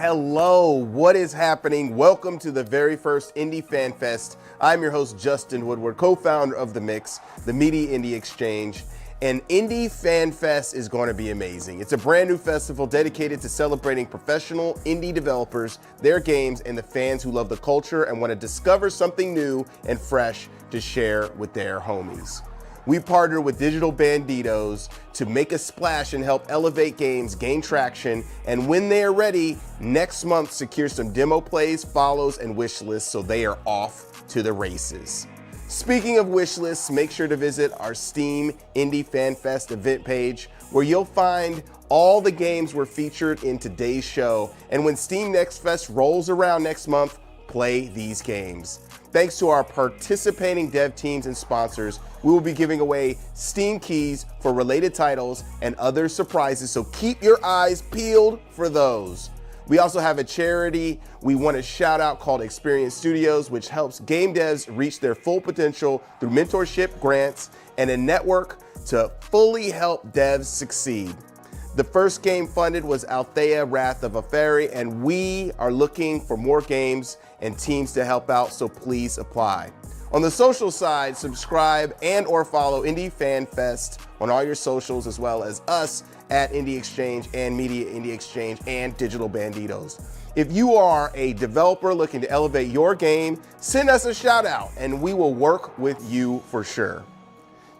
hello. What is happening? Welcome to the very first Indie Fan Fest. I'm your host, Justin Woodward, co-founder of The Mix, the Media Indie Exchange. And Indie Fan Fest is going to be amazing. It's a brand new festival dedicated to celebrating professional indie developers, their games, and the fans who love the culture and want to discover something new and fresh to share with their homies. We partner with Digital Banditos to make a splash and help Elevate games gain traction, and when they are ready, next month secure some demo plays, follows, and wish lists so they are off to the races. Speaking of wish lists, make sure to visit our Steam Indie Fan Fest event page where you'll find all the games were featured in today's show, and when Steam Next Fest rolls around next month, play these games. Thanks to our participating dev teams and sponsors, we will be giving away Steam keys for related titles and other surprises, so keep your eyes peeled for those. We also have a charity we want to shout out called Experience Studios, which helps game devs reach their full potential through mentorship, grants, and a network to fully help devs succeed. The first game funded was Althea Wrath of a Fairy, and we are looking for more games and teams to help out, so please apply. On the social side, subscribe and or follow Indie Fan Fest on all your socials, as well as us at Indie Exchange and Media Indie Exchange and Digital Banditos. If you are a developer looking to elevate your game, send us a shout out and we will work with you for sure.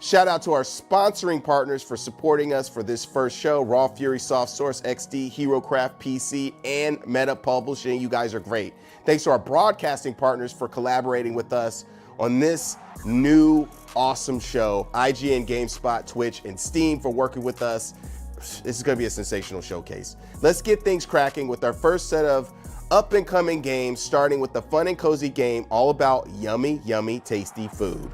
Shout out to our sponsoring partners for supporting us for this first show: Raw Fury, Soft Source XD, HeroCraft PC, and Meta Publishing. You guys are great. Thanks to our broadcasting partners for collaborating with us on this new awesome show: IGN, GameSpot, Twitch, and Steam for working with us. This is going to be a sensational showcase. Let's get things cracking with our first set of up-and-coming games, starting with the fun and cozy game all about yummy, yummy, tasty food.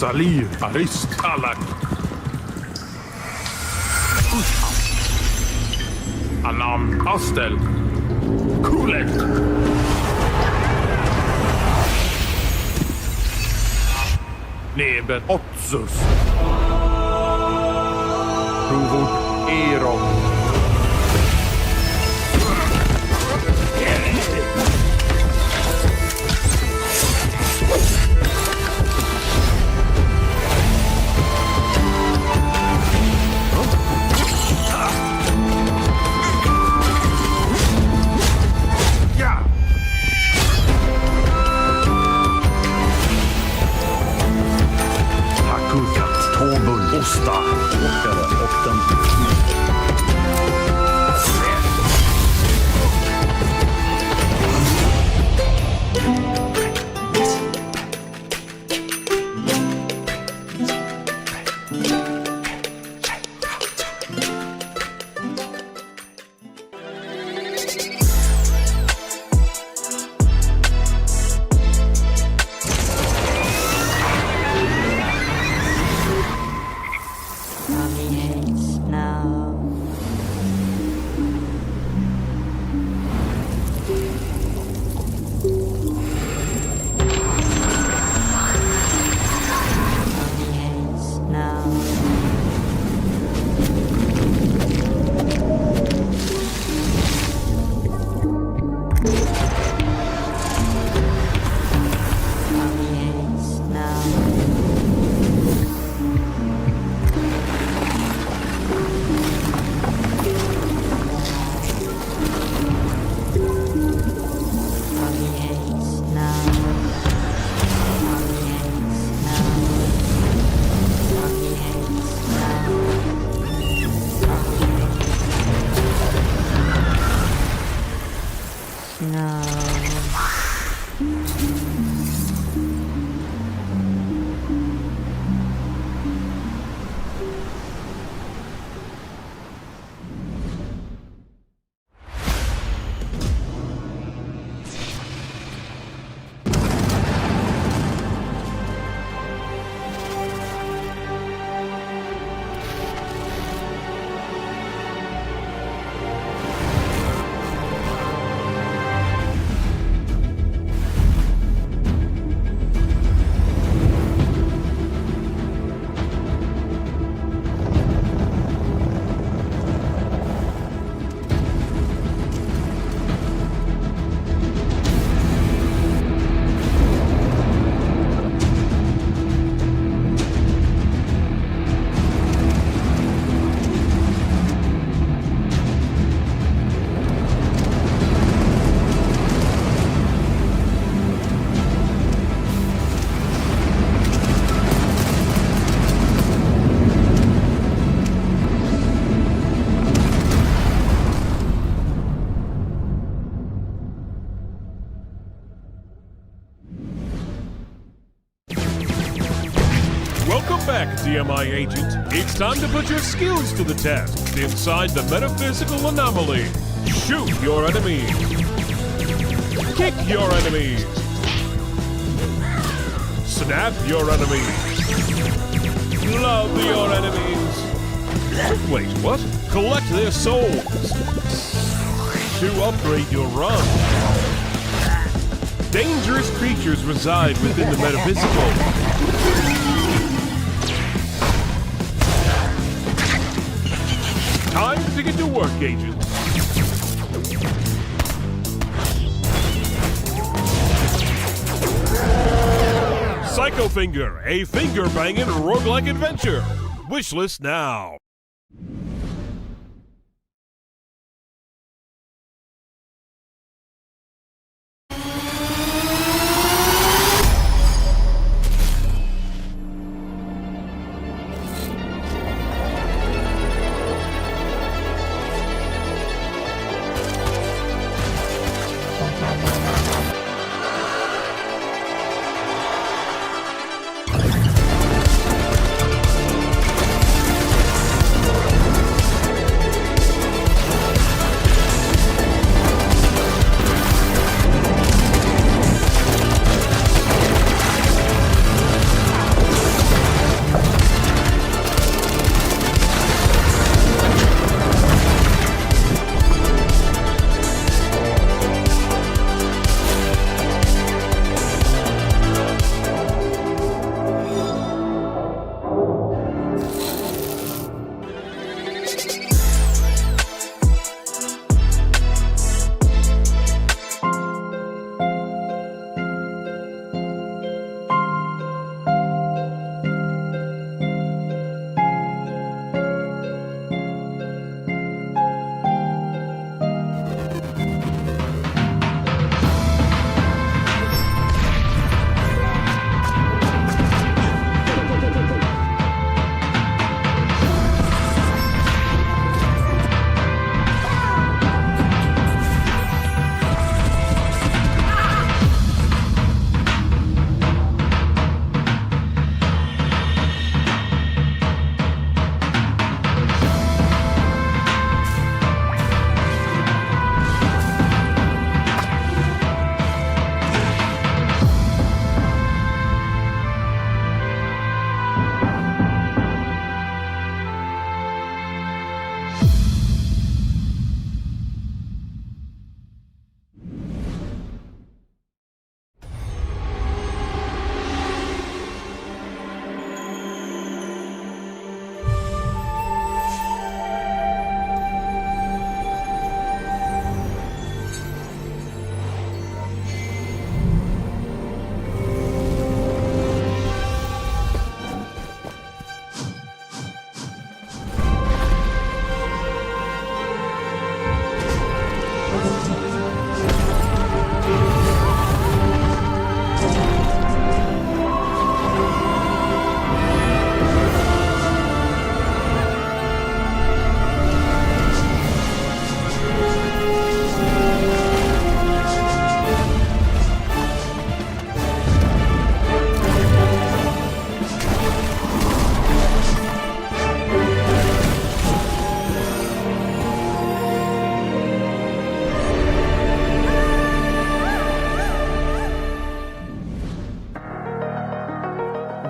Salir Aristalak. Anam Astel. Kulek. Neber Otsus. Ruvut Eron. Osta. TMI agent, it's time to put your skills to the test inside the metaphysical anomaly. Shoot your enemies. Kick your enemies. Snap your enemies. Love your enemies. Wait, what? Collect their souls to upgrade your run. Dangerous creatures reside within the metaphysical. Time to get to work, agent. Psycho Finger, a finger-banging roguelike adventure. Wishlist now.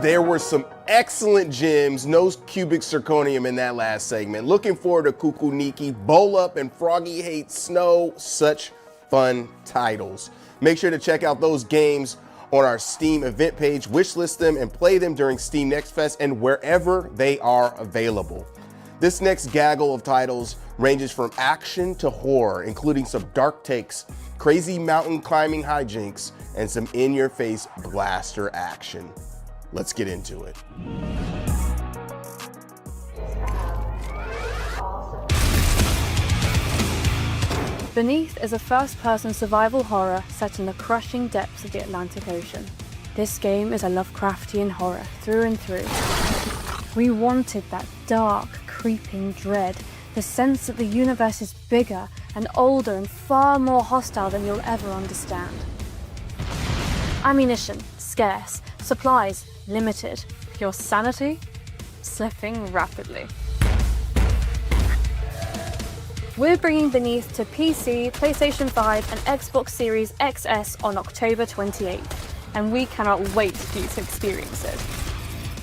There were some excellent gems, no cubic zirconium in that last segment. Looking forward to Kukuniki, Bowl Up, and Froggy Hates Snow. Such fun titles. Make sure to check out those games on our Steam event page, wishlist them, and play them during Steam Next Fest and wherever they are available. This next gaggle of titles ranges from action to horror, including some dark takes, crazy mountain climbing hijinks, and some in-your-face blaster action. Let's get into it. Beneath is a first-person survival horror set in the crushing depths of the Atlantic Ocean. This game is a Lovecraftian horror through and through. We wanted that dark, creeping dread, the sense that the universe is bigger and older and far more hostile than you'll ever understand. Ammunition, scarce. Supplies, limited. Your sanity? slipping rapidly. We're bringing Beneath to PC, PlayStation 5 and Xbox Series XS on October 28th, and we cannot wait for you to experience it.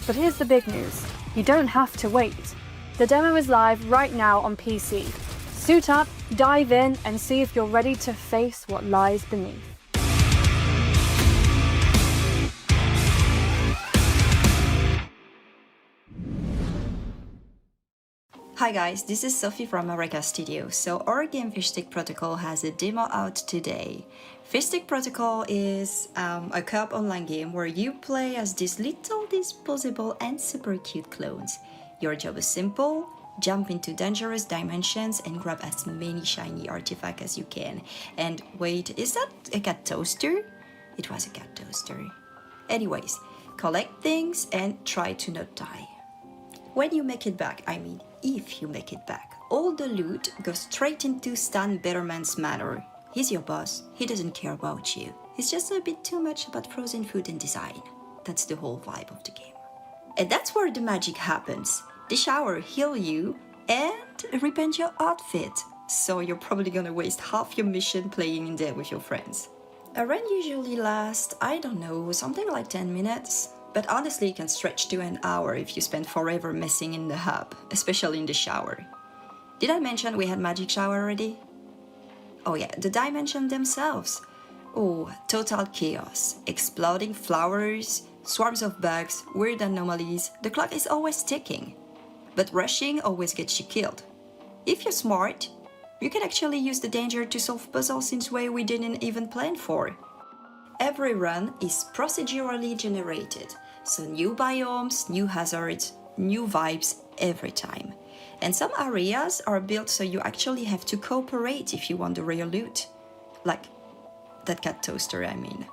But here's the big news. You don't have to wait. The demo is live right now on PC. Suit up, dive in, and see if you're ready to face what lies beneath. Hi guys, this is Sophie from Aureka Studio. So our game Fishstick Protocol has a demo out today. Fishstick Protocol is a co-op online game where you play as these little disposable and super cute clones. Your job is simple: jump into dangerous dimensions and grab as many shiny artifacts as you can. And wait, is that a cat toaster? It was a cat toaster. Anyways, collect things and try to not die. When you make it back, I mean if you make it back, all the loot goes straight into Stan Betterman's manor. He's your boss, he doesn't care about you. He's just a bit too much about frozen food and design. That's the whole vibe of the game. And that's where the magic happens. The shower heals you and repaint your outfit. So you're probably gonna waste half your mission playing in there with your friends. A run usually lasts, I don't know, something like 10 minutes. But honestly, it can stretch to an hour if you spend forever messing in the hub, especially in the shower. Did I mention we had magic shower already? Oh yeah, the dimensions themselves. Oh, total chaos. Exploding flowers, swarms of bugs, weird anomalies. The clock is always ticking. But rushing always gets you killed. If you're smart, you can actually use the danger to solve puzzles in a way we didn't even plan for. Every run is procedurally generated, so new biomes, new hazards, new vibes every time. And some areas are built so you actually have to cooperate if you want the real loot. Like that cat toaster, I mean.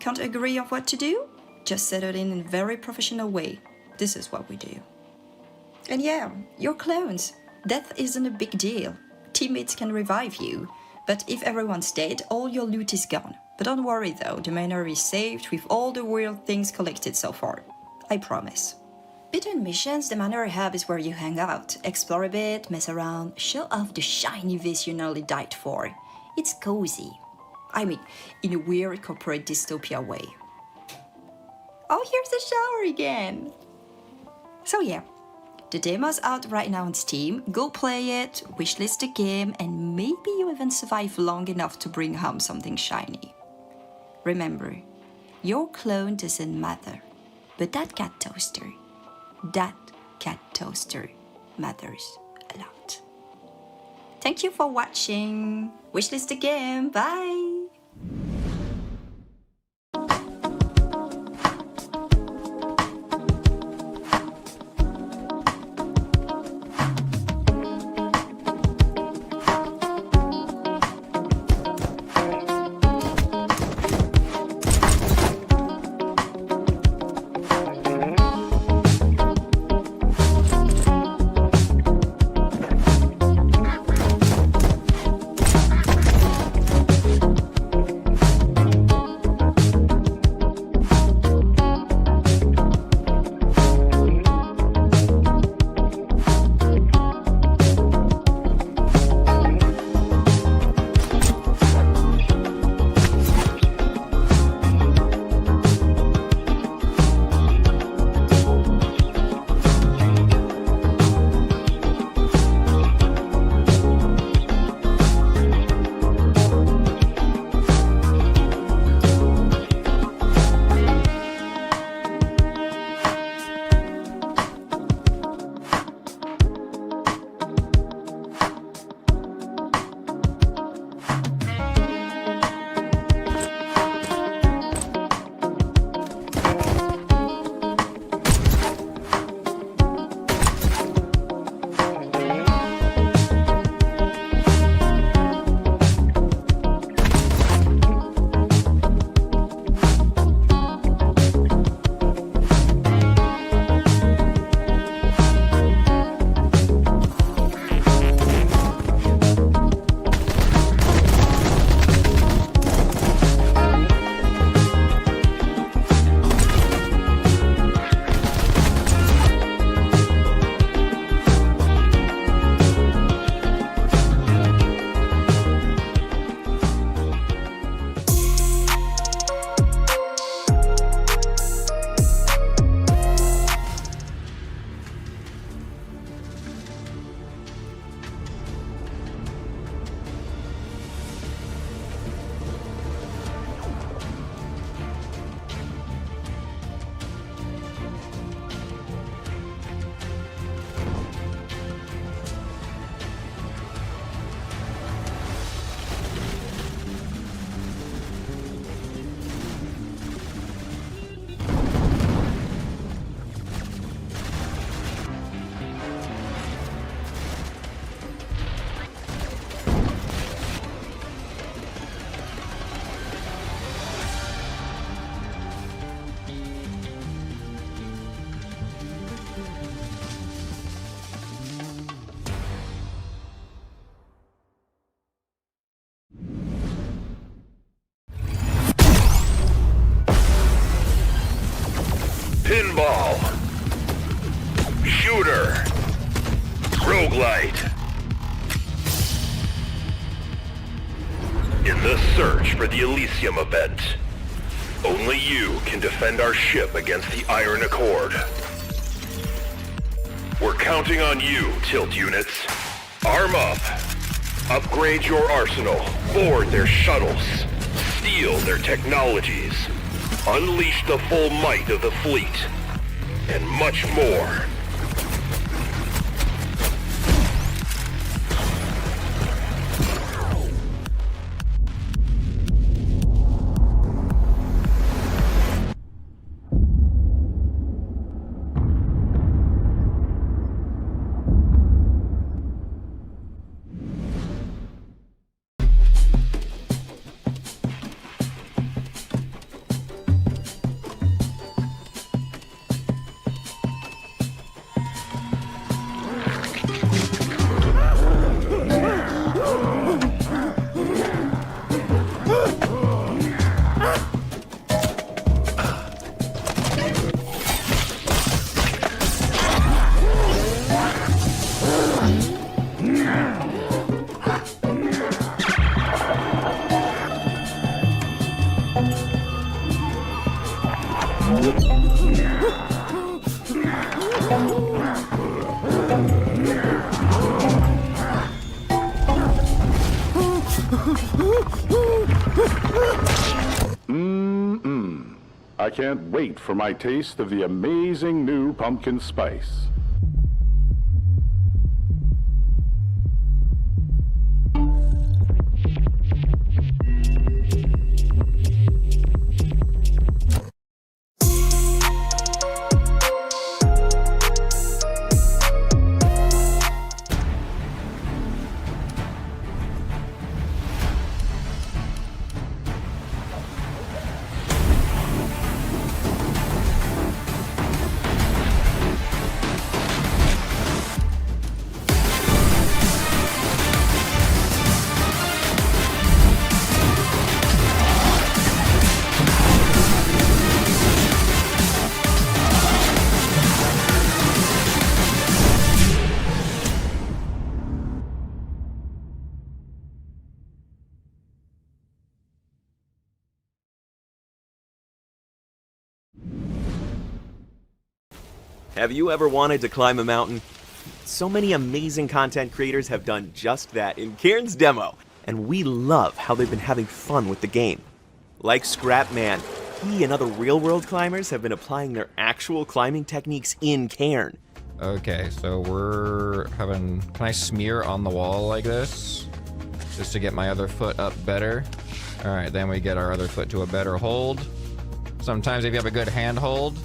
Can't agree on what to do? Just set it in a very professional way. This is what we do. And yeah, you're clones. Death isn't a big deal. Teammates can revive you. But if everyone's dead, all your loot is gone. But don't worry though, the manor is saved with all the weird things collected so far. I promise. Between missions, the manor hub is where you hang out, explore a bit, mess around, show off the shiny vase you nearly died for. It's cozy. I mean, in a weird corporate dystopia way. Oh, here's the shower again! So yeah, the demo's out right now on Steam. Go play it, wishlist the game, and maybe you even survive long enough to bring home something shiny. Remember, your clone doesn't matter, but that cat toaster matters a lot. Thank you for watching. Wishlist the game. Bye! roguelite. In the search for the Elysium event, only you can defend our ship against the Iron Accord. We're counting on you, Tilt units. Arm up. Upgrade your arsenal. Board their shuttles. Steal their technologies. Unleash the full might of the fleet. And much more. I can't wait for my taste of the amazing new pumpkin spice. Have you ever wanted to climb a mountain? So many amazing content creators have done just that in Cairn's demo, and we love how they've been having fun with the game. Like Scrapman, he and other real-world climbers have been applying their actual climbing techniques in Cairn. Okay, so we're having... Can I smear on the wall like this? Just to get my other foot up better. Alright, then we get our other foot to a better hold. Sometimes if you have a good hand hold,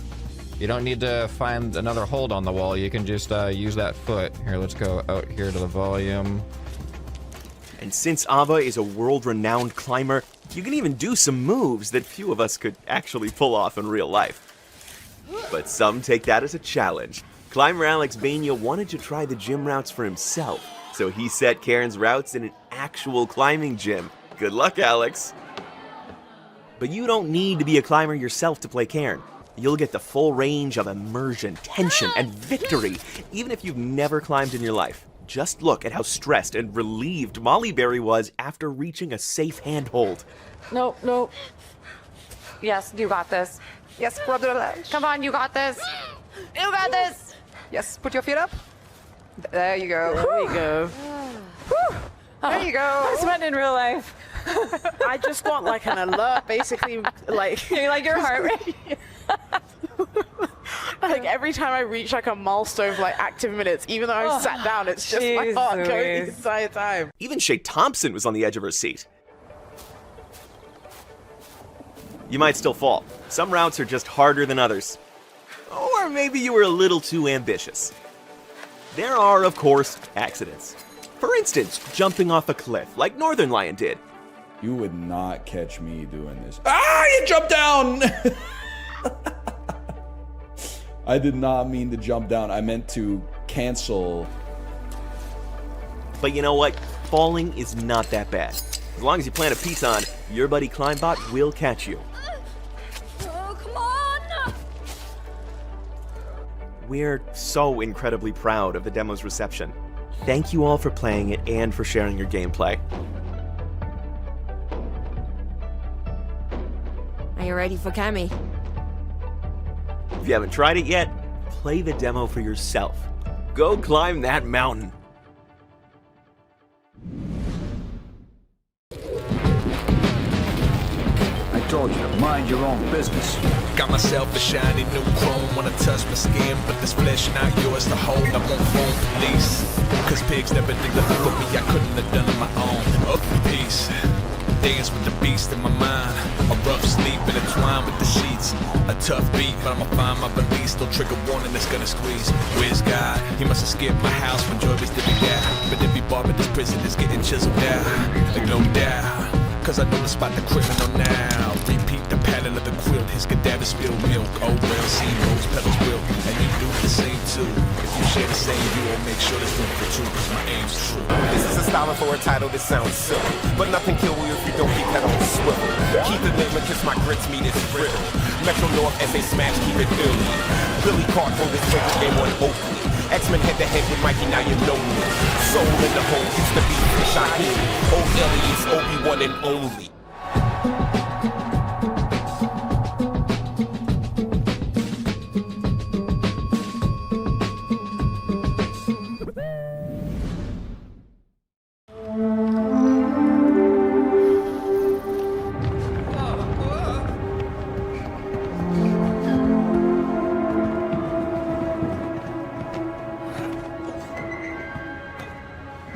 you don't need to find another hold on the wall. You can just use that foot. Here, let's go out here to the volume. And since Ava is a world-renowned climber, you can even do some moves that few of us could actually pull off in real life. But some take that as a challenge. Climber Alex Bania wanted to try the gym routes for himself, so he set Cairn's routes in an actual climbing gym. Good luck, Alex! But you don't need to be a climber yourself to play Cairn. You'll get the full range of immersion, tension, and victory, even if you've never climbed in your life. Just look at how stressed and relieved Molly Berry was after reaching a safe handhold. No, no. Yes, you got this. Yes, brother. Come on, you got this. You got this. Yes, put your feet up. There you go. There you go. There you go. That's what in real life. I just want like an alert, basically, like... You like your heart rate? Like every time I reach like a milestone for like active minutes, even though I've sat down, it's just my heart going the entire time. Even Shay Thompson was on the edge of her seat. You might still fall. Some routes are just harder than others. Or maybe you were a little too ambitious. There are, of course, accidents. For instance, jumping off a cliff, like Northern Lion did. You would not catch me doing this. Ah, you jumped down! I did not mean to jump down. I meant to cancel. But you know what? Falling is not that bad. As long as you plant a piton, your buddy Climbot will catch you. Oh, come on! We're so incredibly proud of the demo's reception. Thank you all for playing it and for sharing your gameplay. Are you ready for Cammy? If you haven't tried it yet, play the demo for yourself. Go climb that mountain. I told you to mind your own business. Got myself a shiny new chrome, wanna touch my skin, but this flesh not yours to hold. I won't phone police, cause pigs never did nothing for me I couldn't have done on my own. Up in peace, dance with the beast in my mind. A rough sleep intertwined with the sheets. A tough beat, but I'ma find my release. No trigger warning that's gonna squeeze. Where's God? He must have skipped my house when Joy was dipping down. But every bar in this prison is getting chiseled down. Like no doubt, cause I know the spot the criminal now. Repeat the pattern of the quilt, his cadaver spilled milk. Oh well, see rose petals wilt, and you do the same too. If you share the same, you will make sure there's room for two, cause my aim's true. This is a style for a title that sounds silly, but nothing kill you if you don't keep that on the swivel. Keep it lit, kiss my grits, meet it's brittle. Metro North as they smash, keep it Billy. Billy Clark on this break game on Oakley. X-Men head to head with Mikey, now you know me. Soul in the hole, used to be Shaheed. Old Elliot's Obi-Wan and only.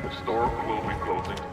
The store will be closing soon.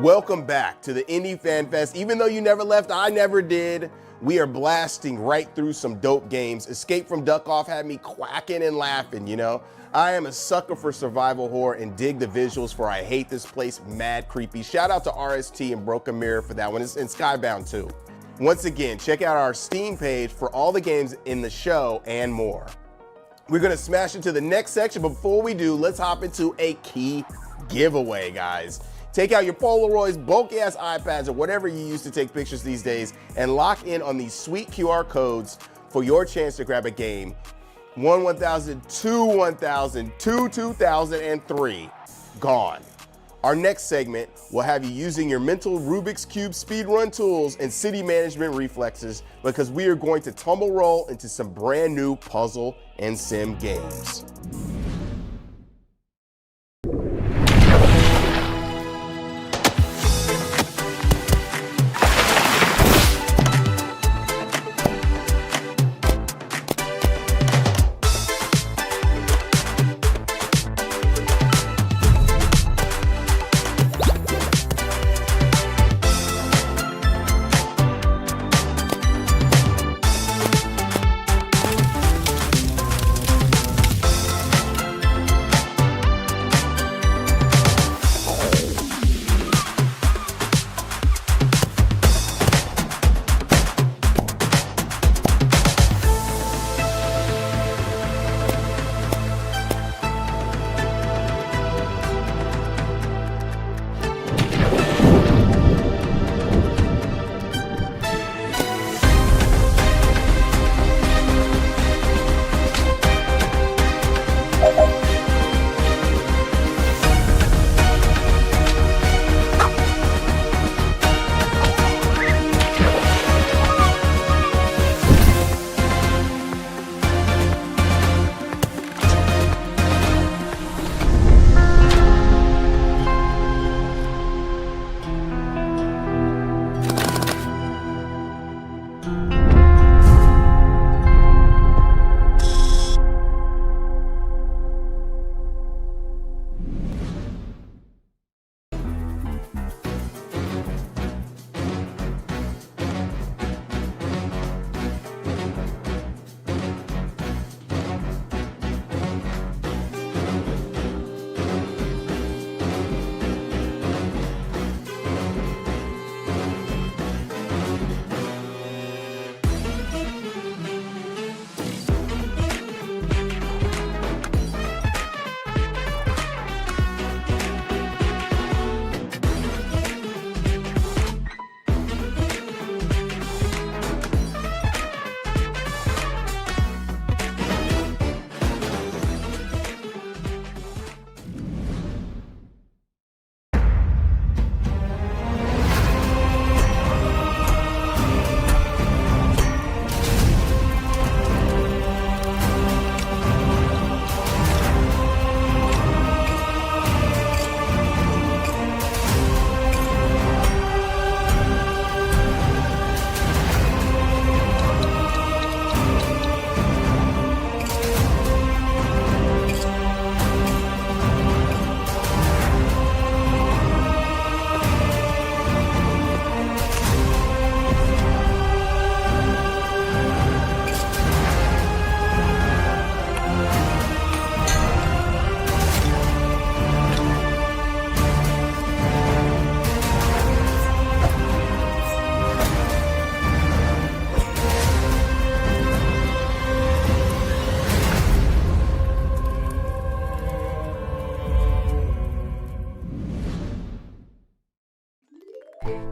Welcome back to the Indie Fan Fest. Even though you never left, I never did. We are blasting right through some dope games. Escape from Duck Off had me quacking and laughing, you know? I am a sucker for survival horror and dig the visuals for I Hate This Place, mad creepy. Shout out to RST and Broken Mirror for that one, and Skybound too. Once again, check out our Steam page for all the games in the show and more. We're gonna smash into the next section, but before we do, let's hop into a key giveaway, guys. Take out your Polaroids, bulky ass iPads, or whatever you use to take pictures these days, and lock in on these sweet QR codes for your chance to grab a game. 1 1000, 2 1000, 2 2000, and 3 gone. Our next segment will have you using your mental Rubik's Cube speedrun tools and city management reflexes, because we are going to tumble roll into some brand new puzzle and sim games.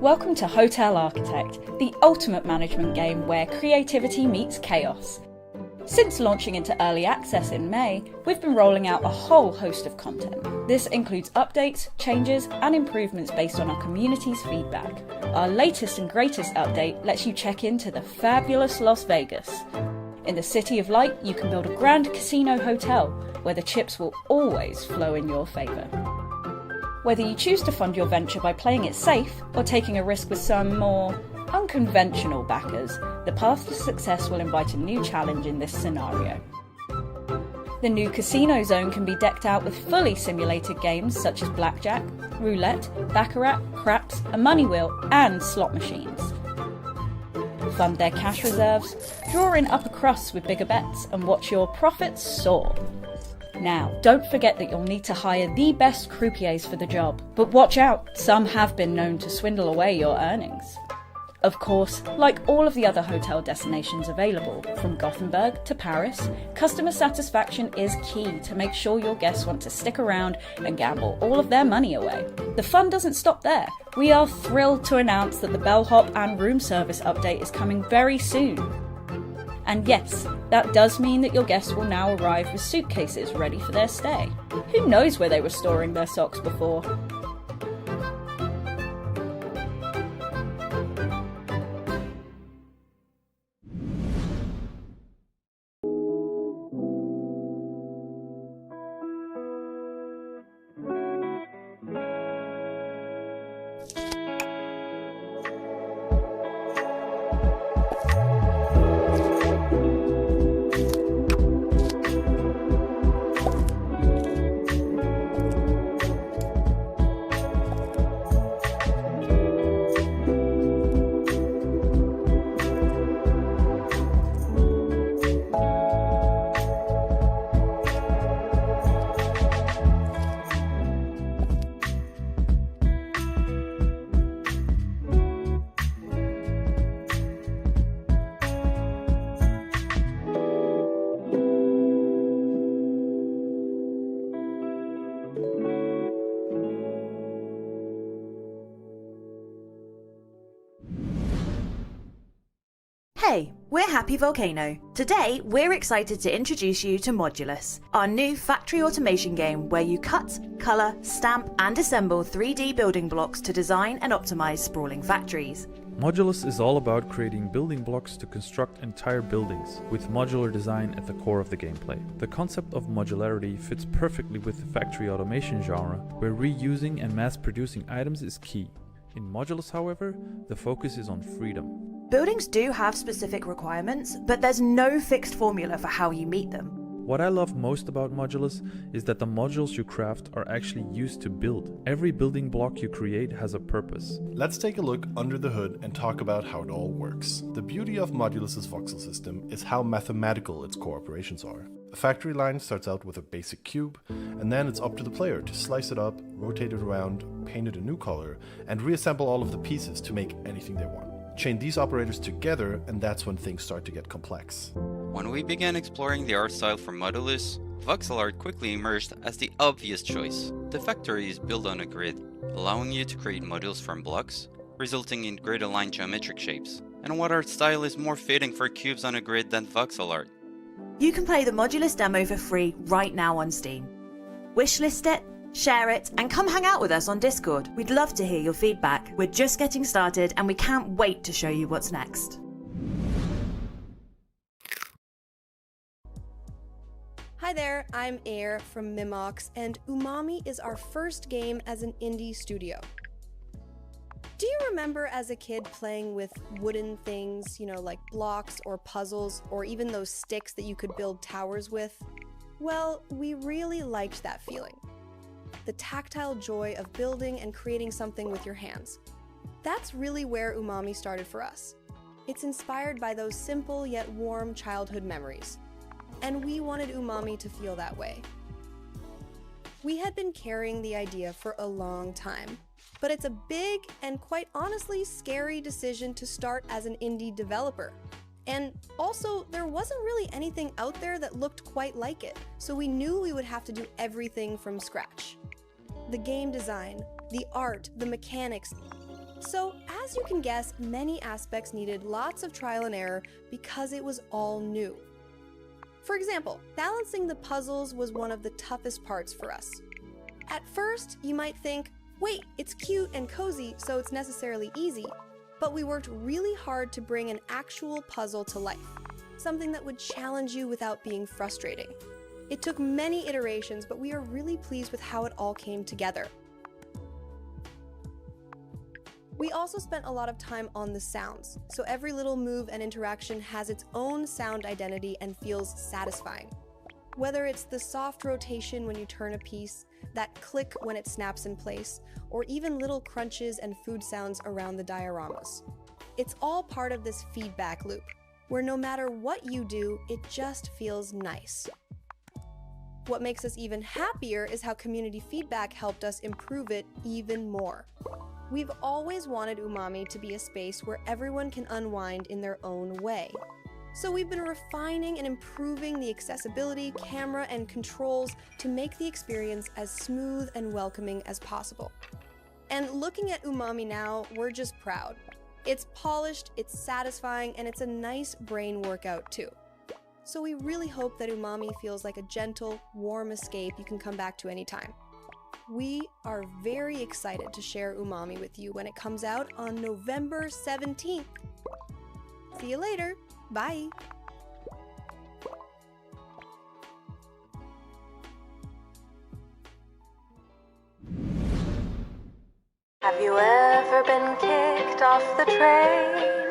Welcome to Hotel Architect, the ultimate management game where creativity meets chaos. Since launching into early access in May, we've been rolling out a whole host of content. This includes updates, changes, and improvements based on our community's feedback. Our latest and greatest update lets you check into the fabulous Las Vegas. In the City of Light, you can build a grand casino hotel where the chips will always flow in your favour. Whether you choose to fund your venture by playing it safe or taking a risk with some more unconventional backers, the path to success will invite a new challenge in this scenario. The new casino zone can be decked out with fully simulated games such as blackjack, roulette, baccarat, craps, a money wheel, and slot machines. Fund their cash reserves, draw in upper crusts with bigger bets, and watch your profits soar. Now, don't forget that you'll need to hire the best croupiers for the job, but watch out, some have been known to swindle away your earnings. Of course, like all of the other hotel destinations available, from Gothenburg to Paris, customer satisfaction is key to make sure your guests want to stick around and gamble all of their money away. The fun doesn't stop there. We are thrilled to announce that the bellhop and room service update is coming very soon. And yes, that does mean that your guests will now arrive with suitcases ready for their stay. Who knows where they were storing their socks before? Hey, we're Happy Volcano. Today, we're excited to introduce you to Modulus, our new factory automation game where you cut, colour, stamp and assemble 3D building blocks to design and optimize sprawling factories. Modulus is all about creating building blocks to construct entire buildings, with modular design at the core of the gameplay. The concept of modularity fits perfectly with the factory automation genre, where reusing and mass-producing items is key. In Modulus, however, the focus is on freedom. Buildings do have specific requirements, but there's no fixed formula for how you meet them. What I love most about Modulus is that the modules you craft are actually used to build. Every building block you create has a purpose. Let's take a look under the hood and talk about how it all works. The beauty of Modulus's voxel system is how mathematical its core operations are. A factory line starts out with a basic cube, and then it's up to the player to slice it up, rotate it around, paint it a new color, and reassemble all of the pieces to make anything they want. Chain these operators together, and that's when things start to get complex. When we began exploring the art style for Modulus, voxel art quickly emerged as the obvious choice. The factory is built on a grid, allowing you to create modules from blocks, resulting in grid-aligned geometric shapes. And what art style is more fitting for cubes on a grid than voxel art? You can play the Modulus demo for free right now on Steam. Wishlist it, share it, and come hang out with us on Discord. We'd love to hear your feedback. We're just getting started and we can't wait to show you what's next. Hi there, I'm Air from Mimox, and Umami is our first game as an indie studio. Do you remember as a kid playing with wooden things, like blocks or puzzles, or even those sticks that you could build towers with? Well, we really liked that feeling. The tactile joy of building and creating something with your hands. That's really where Umami started for us. It's inspired by those simple yet warm childhood memories. And we wanted Umami to feel that way. We had been carrying the idea for a long time, but it's a big and quite honestly scary decision to start as an indie developer. And also, there wasn't really anything out there that looked quite like it, so we knew we would have to do everything from scratch. The game design, the art, the mechanics, So, as you can guess, many aspects needed lots of trial and error because it was all new. For example, balancing the puzzles was one of the toughest parts for us. At first, you might think, wait, it's cute and cozy, so it's necessarily easy. But we worked really hard to bring an actual puzzle to life, something that would challenge you without being frustrating. It took many iterations, but we are really pleased with how it all came together. We also spent a lot of time on the sounds, so every little move and interaction has its own sound identity and feels satisfying. Whether it's the soft rotation when you turn a piece, that click when it snaps in place, or even little crunches and food sounds around the dioramas. It's all part of this feedback loop, where no matter what you do, it just feels nice. What makes us even happier is how community feedback helped us improve it even more. We've always wanted Umami to be a space where everyone can unwind in their own way. So we've been refining and improving the accessibility, camera, and controls to make the experience as smooth and welcoming as possible. And looking at Umami now, we're just proud. It's polished, it's satisfying, and it's a nice brain workout too. So we really hope that Umami feels like a gentle, warm escape you can come back to anytime. We are very excited to share Umami with you when it comes out on November 17th. See you later. Bye. Have you ever been kicked off the train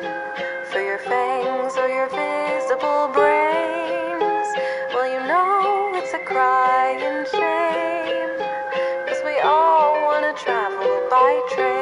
for your fangs or your visible brains? Well, you know it's a crying shame, 'cause we all want to travel by train.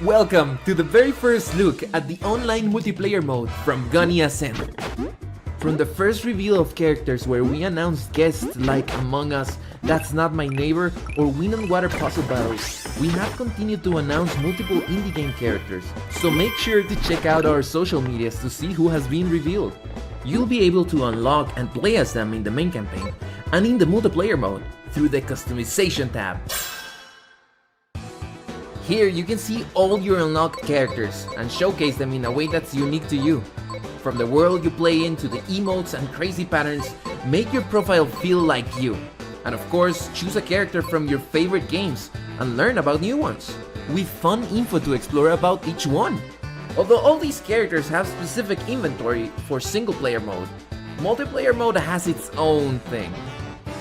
Welcome to the very first look at the online multiplayer mode from Gunny Ascent. From the first reveal of characters where we announced guests like Among Us, That's Not My Neighbor, or Wind and Water puzzle battles, we have continued to announce multiple indie game characters, so make sure to check out our social medias to see who has been revealed. You'll be able to unlock and play as them in the main campaign, and in the multiplayer mode through the customization tab. Here you can see all your unlocked characters and showcase them in a way that's unique to you. From the world you play in to the emotes and crazy patterns, make your profile feel like you. And of course, choose a character from your favorite games and learn about new ones, with fun info to explore about each one. Although all these characters have specific inventory for single player mode, multiplayer mode has its own thing.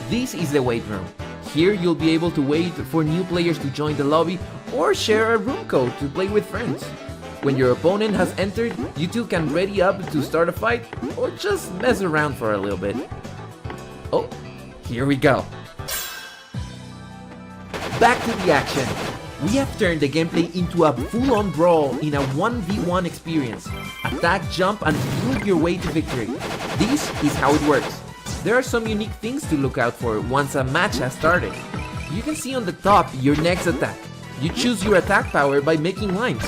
This is the wait room. Here you'll be able to wait for new players to join the lobby or share a room code to play with friends. When your opponent has entered, you two can ready up to start a fight or just mess around for a little bit. Oh, here we go. Back to the action. We have turned the gameplay into a full-on brawl in a 1v1 experience. Attack, jump, and move your way to victory. This is how it works. There are some unique things to look out for once a match has started. You can see on the top your next attack. You choose your attack power by making lines.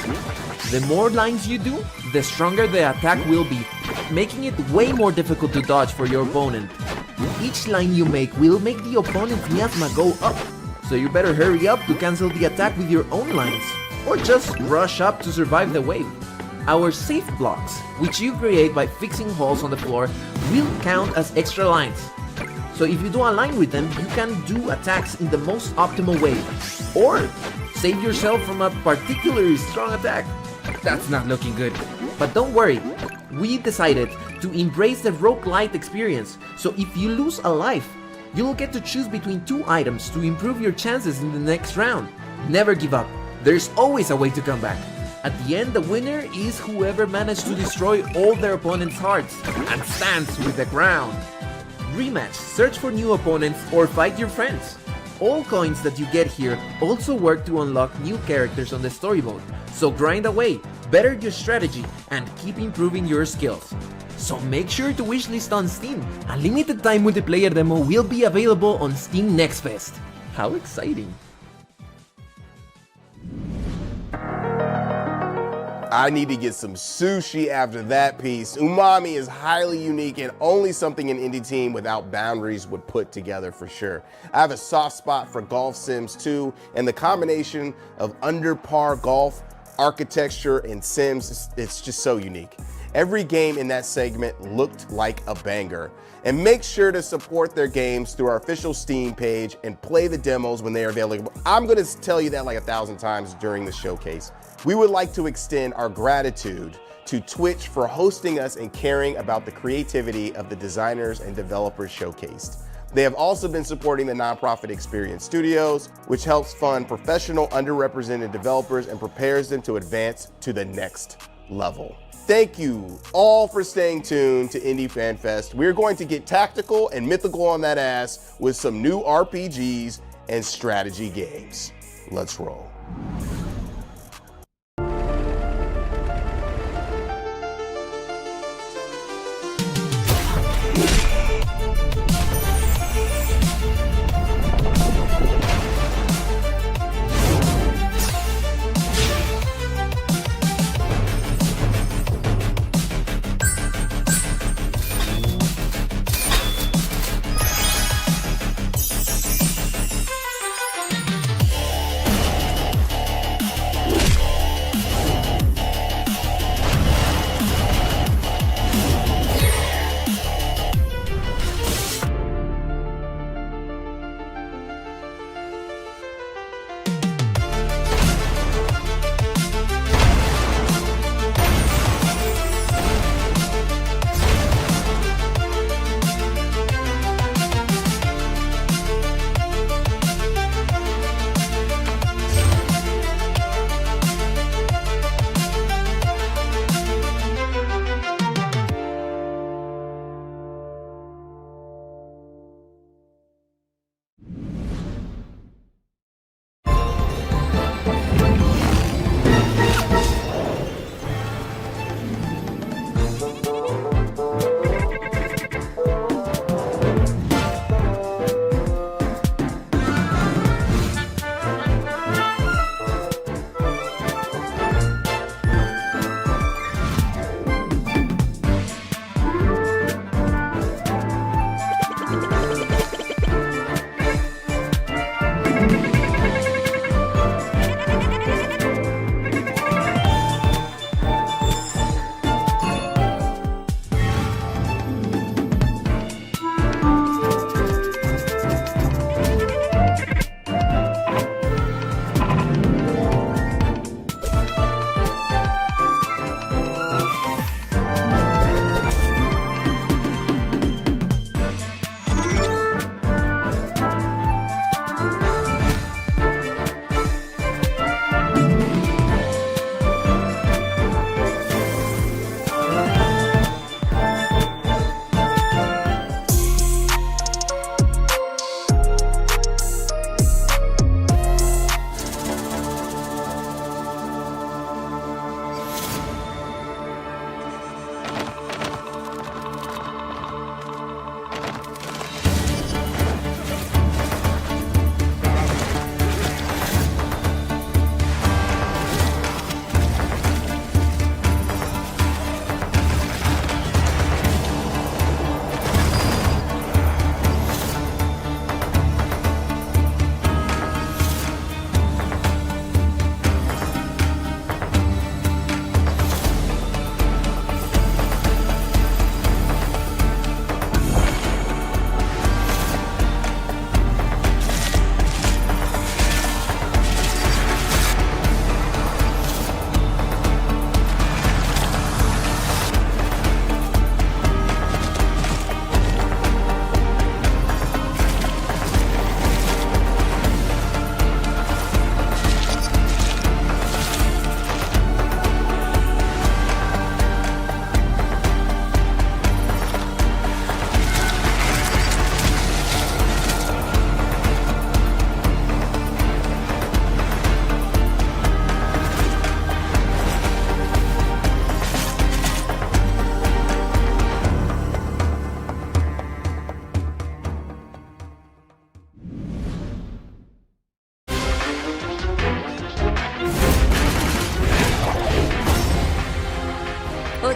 The more lines you do, the stronger the attack will be, making it way more difficult to dodge for your opponent. Each line you make will make the opponent's miasma go up, so you better hurry up to cancel the attack with your own lines, or just rush up to survive the wave. Our safe blocks, which you create by fixing holes on the floor, will count as extra lines. So if you do align with them, you can do attacks in the most optimal way, or save yourself from a particularly strong attack. That's not looking good. But don't worry, we decided to embrace the roguelite experience, so if you lose a life, You'll get to choose between 2 items to improve your chances in the next round. Never give up. There's always a way to come back. At the end, the winner is whoever managed to destroy all their opponent's hearts and stands with the crown. Rematch, search for new opponents, or fight your friends. All coins that you get here also work to unlock new characters on the story mode, so grind away, better your strategy, and keep improving your skills. So make sure to wishlist on Steam. A limited time multiplayer demo will be available on Steam Next Fest. How exciting! I need to get some sushi after that piece. Umami is highly unique and only something an indie team without boundaries would put together for sure. I have a soft spot for Golf Sims 2, and the combination of under par golf, architecture, and Sims, it's just so unique. Every game in that segment looked like a banger. And make sure to support their games through our official Steam page and play the demos when they are available. I'm gonna tell you that like 1,000 times during the showcase. We would like to extend our gratitude to Twitch for hosting us and caring about the creativity of the designers and developers showcased. They have also been supporting the nonprofit Experience Studios, which helps fund professional underrepresented developers and prepares them to advance to the next level. Thank you all for staying tuned to Indie Fan Fest. We're going to get tactical and mythical on that ass with some new RPGs and strategy games. Let's roll.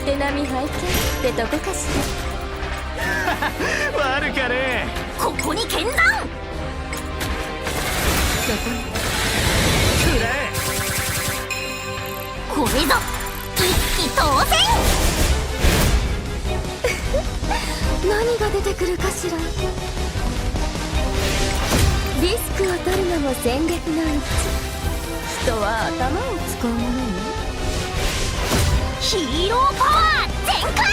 手並み拝見ってとこかしら。悪かね。ここに剣山。そこにくらえ。これぞ一気当選。何が出てくるかしら。リスクを取るのも戦略のうち。人は頭を使うものね。ヒーローパワー全開。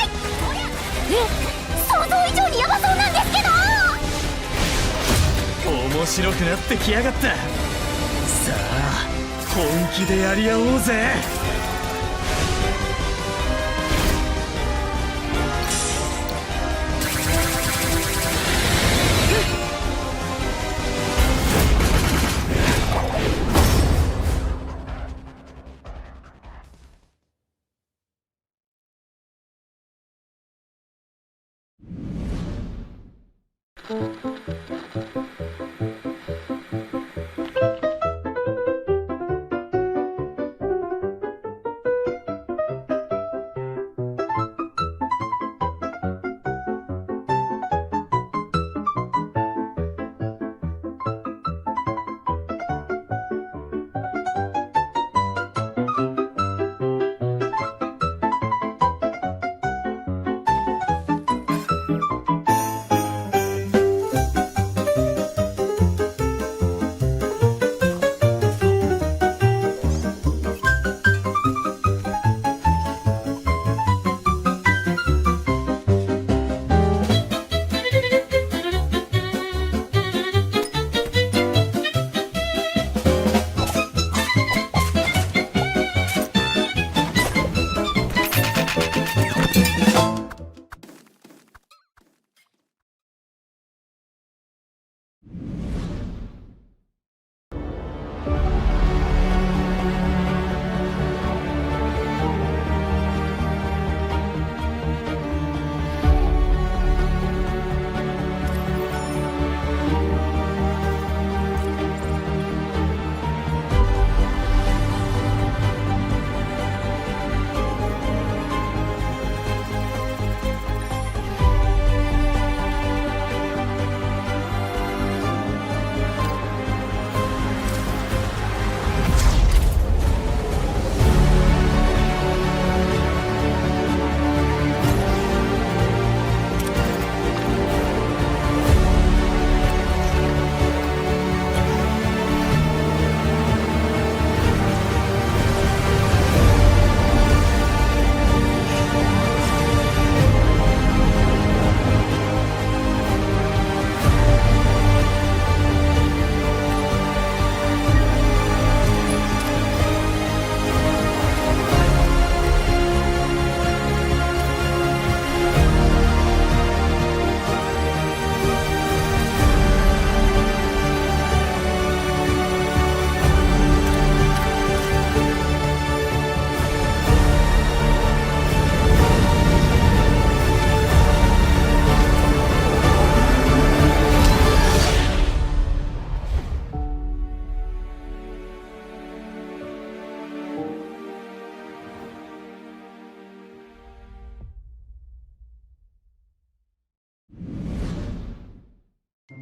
想像以上にヤバそうなんですけど。面白くなってきやがった。さあ本気でやり合おうぜ。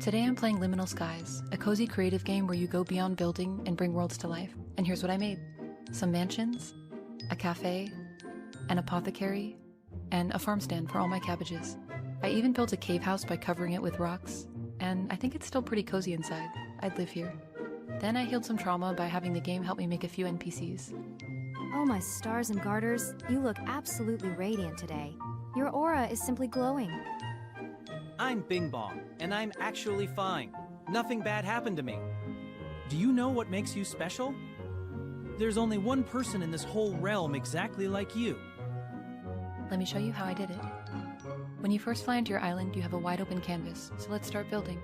Today I'm playing Liminal Skies, a cozy creative game where you go beyond building and bring worlds to life. And here's what I made. Some mansions, a cafe, an apothecary, and a farm stand for all my cabbages. I even built a cave house by covering it with rocks, and I think it's still pretty cozy inside. I'd live here. Then I healed some trauma by having the game help me make a few NPCs. Oh my stars and garters, you look absolutely radiant today. Your aura is simply glowing. I'm Bing Bong, and I'm actually fine. Nothing bad happened to me. Do you know what makes you special? There's only one person in this whole realm exactly like you. Let me show you how I did it. When you first fly into your island, you have a wide open canvas, so let's start building.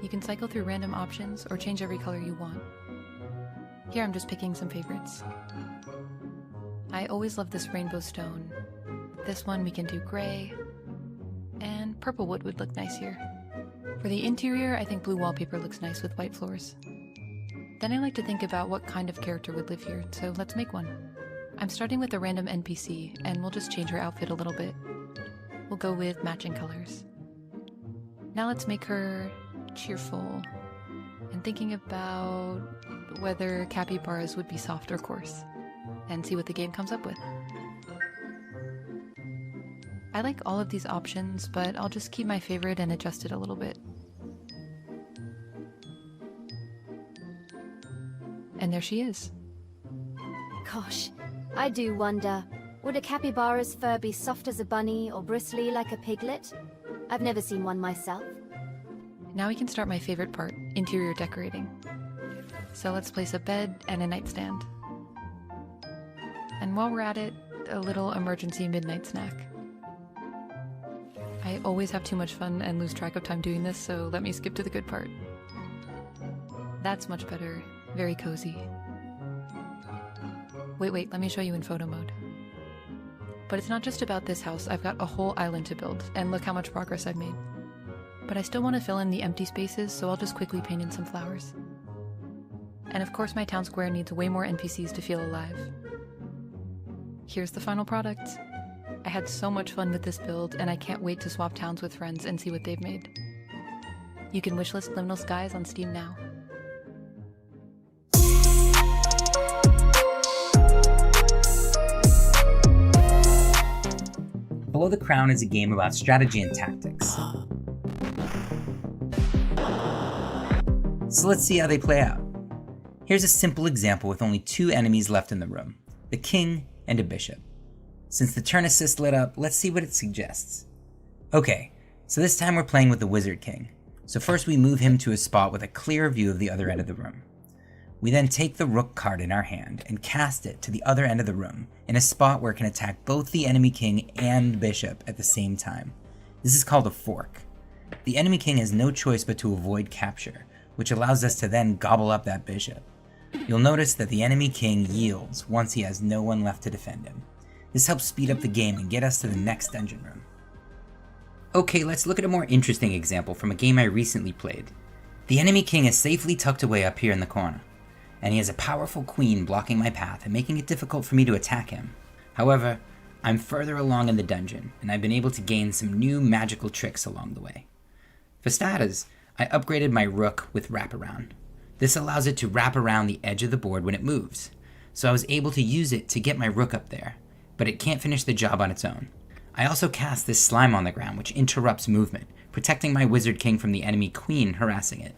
You can cycle through random options or change every color you want. Here I'm just picking some favorites. I always love this rainbow stone. This one we can do gray, and purple wood would look nice here. For the interior, I think blue wallpaper looks nice with white floors. Then I like to think about what kind of character would live here, so let's make one. I'm starting with a random NPC, and we'll just change her outfit a little bit. We'll go with matching colors. Now let's make her cheerful, and thinking about whether capybaras would be soft or coarse, and see what the game comes up with. I like all of these options, but I'll just keep my favorite and adjust it a little bit. And there she is. Gosh, I do wonder, would a capybara's fur be soft as a bunny or bristly like a piglet? I've never seen one myself. Now we can start my favorite part, interior decorating. So let's place a bed and a nightstand. And while we're at it, a little emergency midnight snack. I always have too much fun and lose track of time doing this, so let me skip to the good part. That's much better. Very cozy. Wait, let me show you in photo mode. But it's not just about this house, I've got a whole island to build, and look how much progress I've made. But I still want to fill in the empty spaces, so I'll just quickly paint in some flowers. And of course my town square needs way more NPCs to feel alive. Here's the final product. I had so much fun with this build, and I can't wait to swap towns with friends and see what they've made. You can wishlist Liminal Skies on Steam now. Below the Crown is a game about strategy and tactics. So let's see how they play out. Here's a simple example with only 2 enemies left in the room, the king and a bishop. Since the turn assist lit up, let's see what it suggests. Okay, so this time we're playing with the wizard king. So first we move him to a spot with a clear view of the other end of the room. We then take the rook card in our hand and cast it to the other end of the room in a spot where it can attack both the enemy king and bishop at the same time. This is called a fork. The enemy king has no choice but to avoid capture, which allows us to then gobble up that bishop. You'll notice that the enemy king yields once he has no one left to defend him. This helps speed up the game and get us to the next dungeon room. Okay, let's look at a more interesting example from a game I recently played. The enemy king is safely tucked away up here in the corner, and he has a powerful queen blocking my path and making it difficult for me to attack him. However, I'm further along in the dungeon, and I've been able to gain some new magical tricks along the way. For starters, I upgraded my rook with wraparound. This allows it to wrap around the edge of the board when it moves, so I was able to use it to get my rook up there, but it can't finish the job on its own. I also cast this slime on the ground which interrupts movement, protecting my wizard king from the enemy queen harassing it.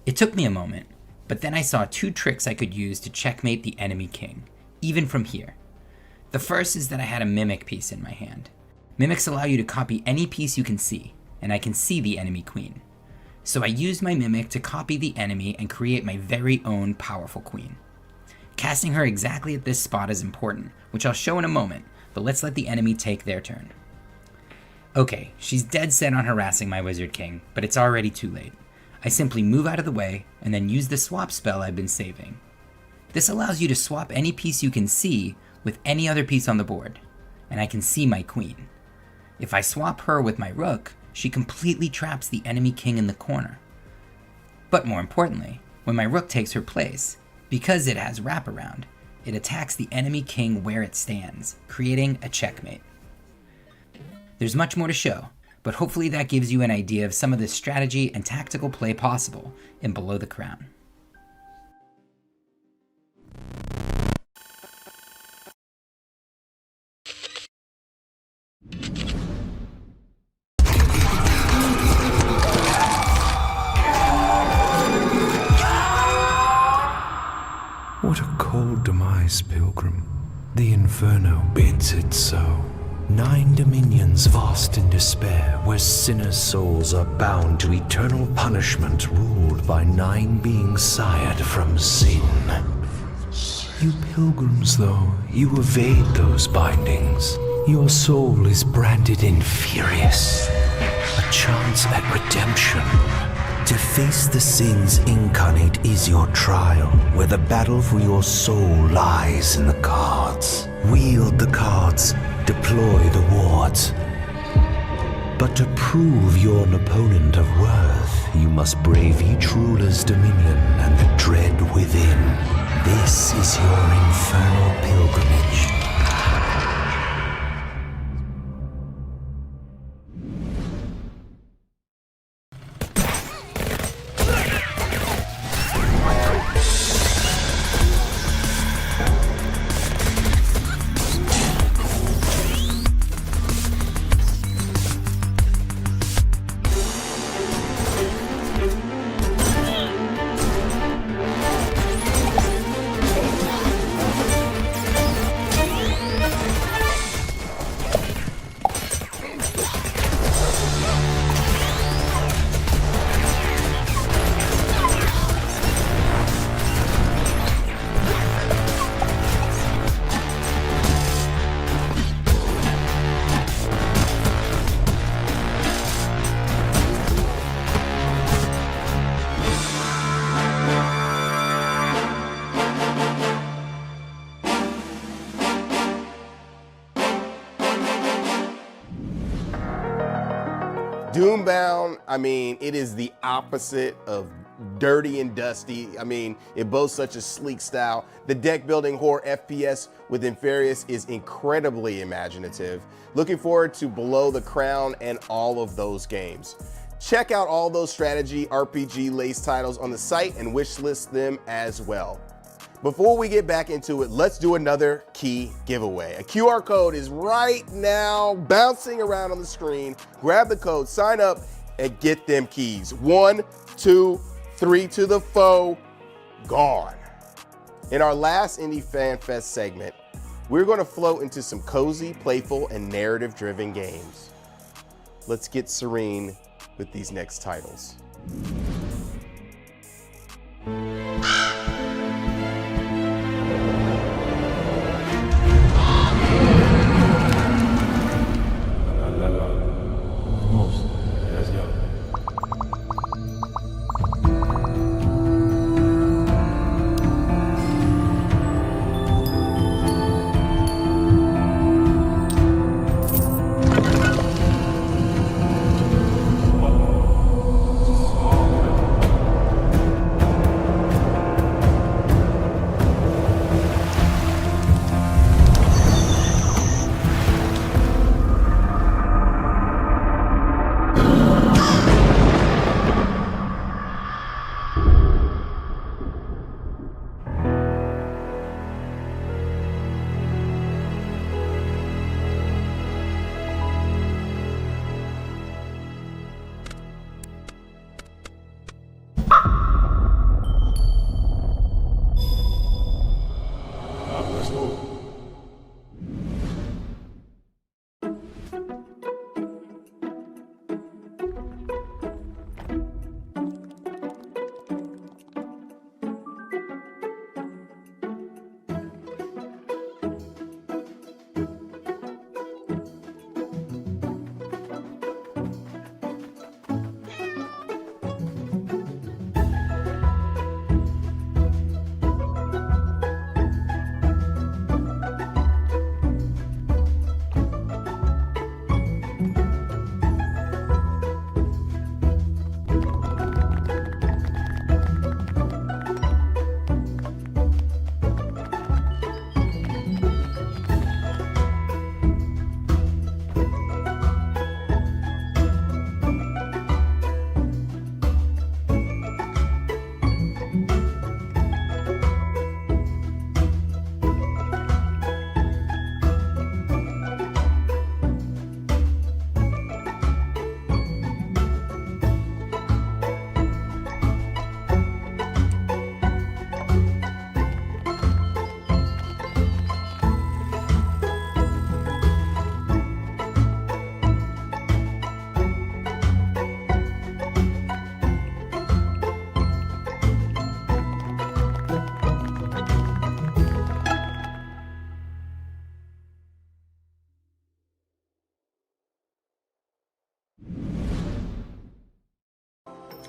It took me a moment, but then I saw 2 tricks I could use to checkmate the enemy king, even from here. The first is that I had a mimic piece in my hand. Mimics allow you to copy any piece you can see, and I can see the enemy queen. So I used my mimic to copy the enemy and create my very own powerful queen. Casting her exactly at this spot is important, which I'll show in a moment, but let's let the enemy take their turn. Okay, she's dead set on harassing my wizard king, but it's already too late. I simply move out of the way and then use the swap spell I've been saving. This allows you to swap any piece you can see with any other piece on the board, and I can see my queen. If I swap her with my rook, she completely traps the enemy king in the corner. But more importantly, when my rook takes her place, because it has wraparound, it attacks the enemy king where it stands, creating a checkmate. There's much more to show, but hopefully that gives you an idea of some of the strategy and tactical play possible in Below the Crown. What a cold demise, Pilgrim. The Inferno bids it so. 9 dominions vast in despair, where sinners' souls are bound to eternal punishment, ruled by 9 beings sired from sin. You pilgrims, though, you evade those bindings. Your soul is branded infurious. A chance at redemption. To face the sins incarnate is your trial, where the battle for your soul lies in the cards. Wield the cards, deploy the wards. But to prove you're an opponent of worth, you must brave each ruler's dominion and the dread within. This is your infernal pilgrimage. Doombound, I mean, it is the opposite of dirty and dusty. I mean, it boasts such a sleek style. The deck building horror FPS with Inferius is incredibly imaginative. Looking forward to Below the Crown and all of those games. Check out all those strategy RPG laced titles on the site and wishlist them as well. Before we get back into it, let's do another key giveaway. A QR code is right now bouncing around on the screen. Grab the code, sign up, and get them keys. 1, 2, 3 to the foe, gone. In our last Indie Fan Fest segment, we're going to float into some cozy, playful, and narrative-driven games. Let's get serene with these next titles.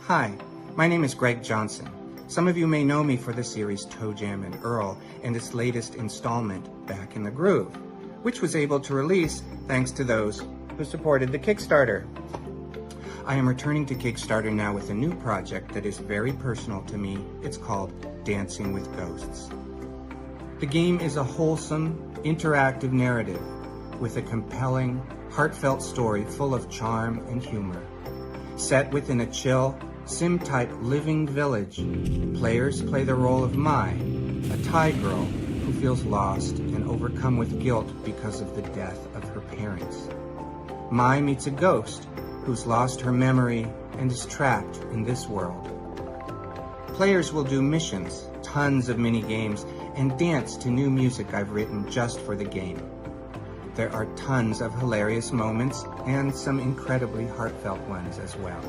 Hi, my name is Greg Johnson. Some of you may know me for the series Toe Jam and Earl and its latest installment, Back in the Groove, which was able to release thanks to those who supported the Kickstarter. I am returning to Kickstarter now with a new project that is very personal to me. It's called Dancing with Ghosts. The game is a wholesome, interactive narrative with a compelling, heartfelt story full of charm and humor. Set within a chill, sim-type living village, players play the role of Mai, a Thai girl who feels lost and overcome with guilt because of the death of her parents. Mai meets a ghost who's lost her memory and is trapped in this world. Players will do missions, tons of mini-games, and dance to new music I've written just for the game. There are tons of hilarious moments and some incredibly heartfelt ones as well.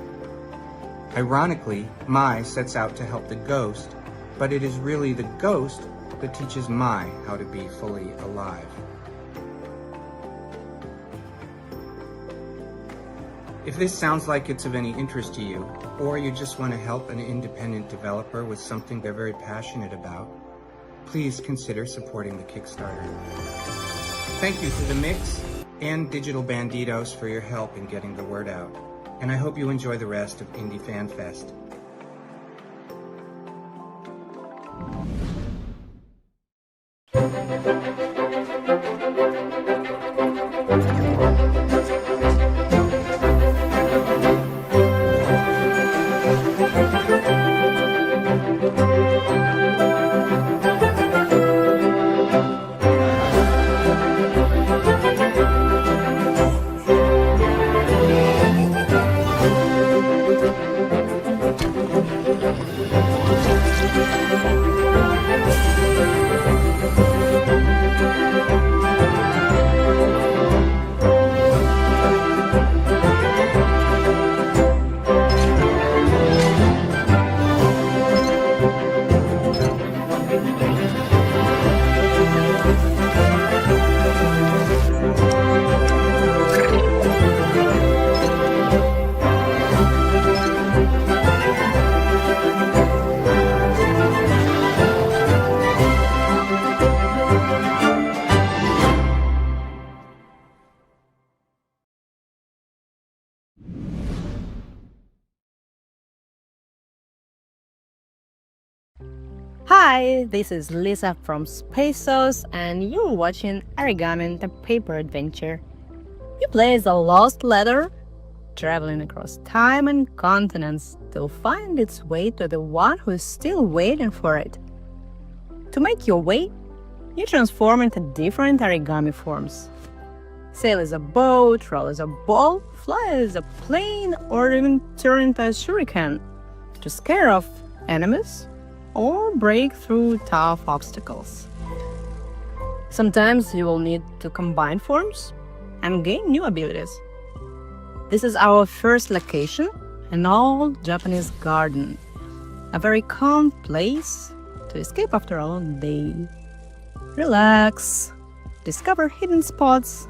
Ironically, Mai sets out to help the ghost, but it is really the ghost that teaches Mai how to be fully alive. If this sounds like it's of any interest to you, or you just want to help an independent developer with something they're very passionate about, please consider supporting the Kickstarter. Thank you to The Mix and Digital Banditos for your help in getting the word out, and I hope you enjoy the rest of Indie Fan Fest. Hi, this is Lisa from Space Sauce, and you're watching Origami the Paper Adventure. You play as a lost letter, traveling across time and continents to find its way to the one who is still waiting for it. To make your way, you transform into different origami forms. Sail as a boat, roll as a ball, fly as a plane, or even turn into a shuriken to scare off enemies or break through tough obstacles. Sometimes you will need to combine forms and gain new abilities. This is our first location, an old Japanese garden, a very calm place to escape after a long day. Relax, discover hidden spots,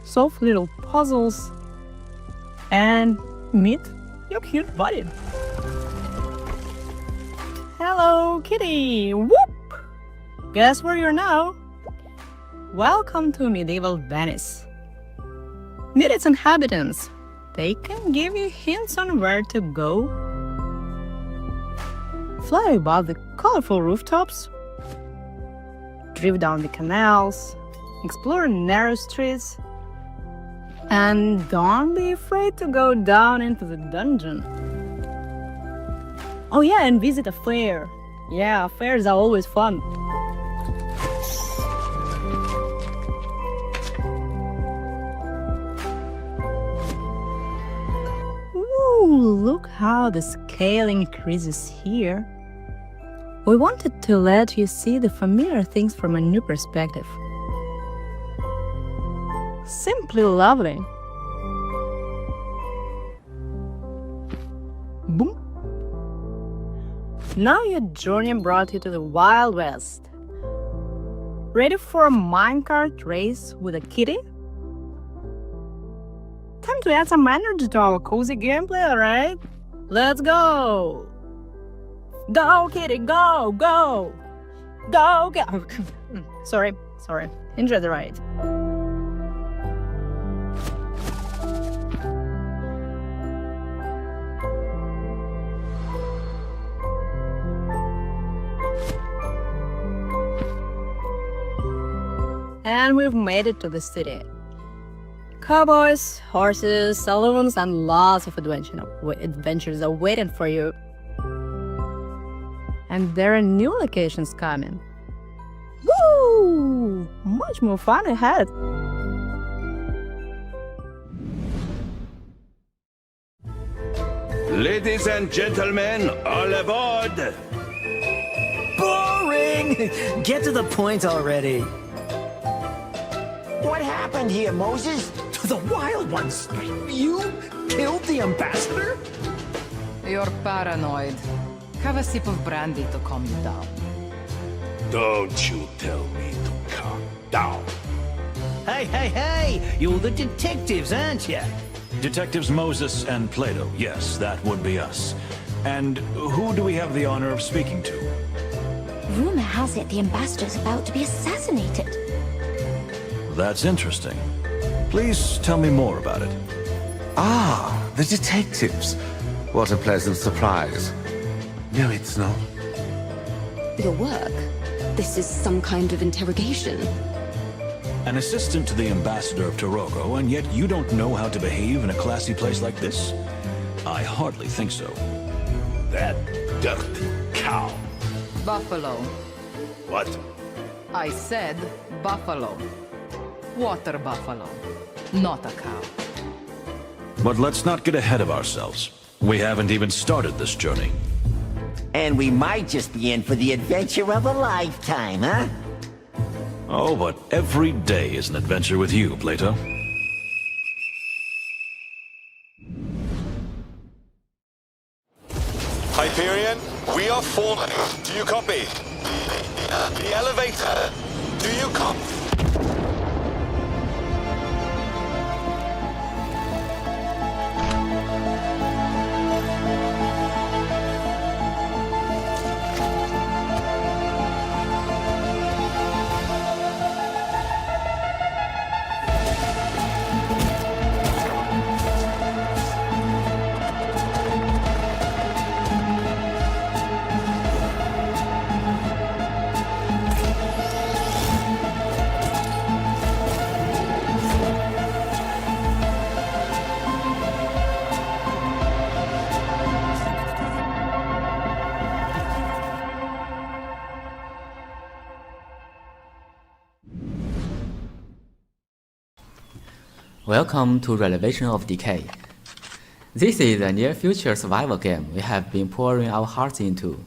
solve little puzzles, and meet your cute buddy. Hello, kitty! Whoop! Guess where you're now? Welcome to medieval Venice. Meet its inhabitants. They can give you hints on where to go. Fly above the colorful rooftops. Drive down the canals. Explore narrow streets. And don't be afraid to go down into the dungeon. Oh yeah, and visit a fair. Yeah, fairs are always fun. Ooh, look how the scale increases here. We wanted to let you see the familiar things from a new perspective. Simply lovely. Boom. Now your journey brought you to the Wild West. Ready for a minecart race with a kitty? Time to add some energy to our cozy gameplay, alright? Let's go! Go, kitty, go, go! Go, go! Sorry. Enjoy the ride. and we've made it to the city. Cowboys, horses, saloons, and lots of adventures are waiting for you. And there are new locations coming. Woo! Much more fun ahead. Ladies and gentlemen, all aboard! Boring! Get to the point already. What happened here, Moses? To the Wild Ones! You killed the ambassador? You're paranoid. Have a sip of brandy to calm you down. Don't you tell me to calm down. Hey! You're the detectives, aren't you? Detectives Moses and Plato, yes, that would be us. And who do we have the honor of speaking to? Rumor has it the ambassador's about to be assassinated. That's interesting. Please tell me more about it. Ah, the detectives. What a pleasant surprise. No, it's not. Your work? This is some kind of interrogation. An assistant to the ambassador of Torogo, and yet you don't know how to behave in a classy place like this? I hardly think so. That dirty cow. Buffalo. What? I said buffalo. Water buffalo, not a cow. But let's not get ahead of ourselves. We haven't even started this journey. And we might just be in for the adventure of a lifetime, huh? Oh, but every day is an adventure with you, Plato. Hyperion, we are falling. Do you copy? The elevator. Do you copy? Welcome to Revelation of Decay. This is a near-future survival game we have been pouring our hearts into.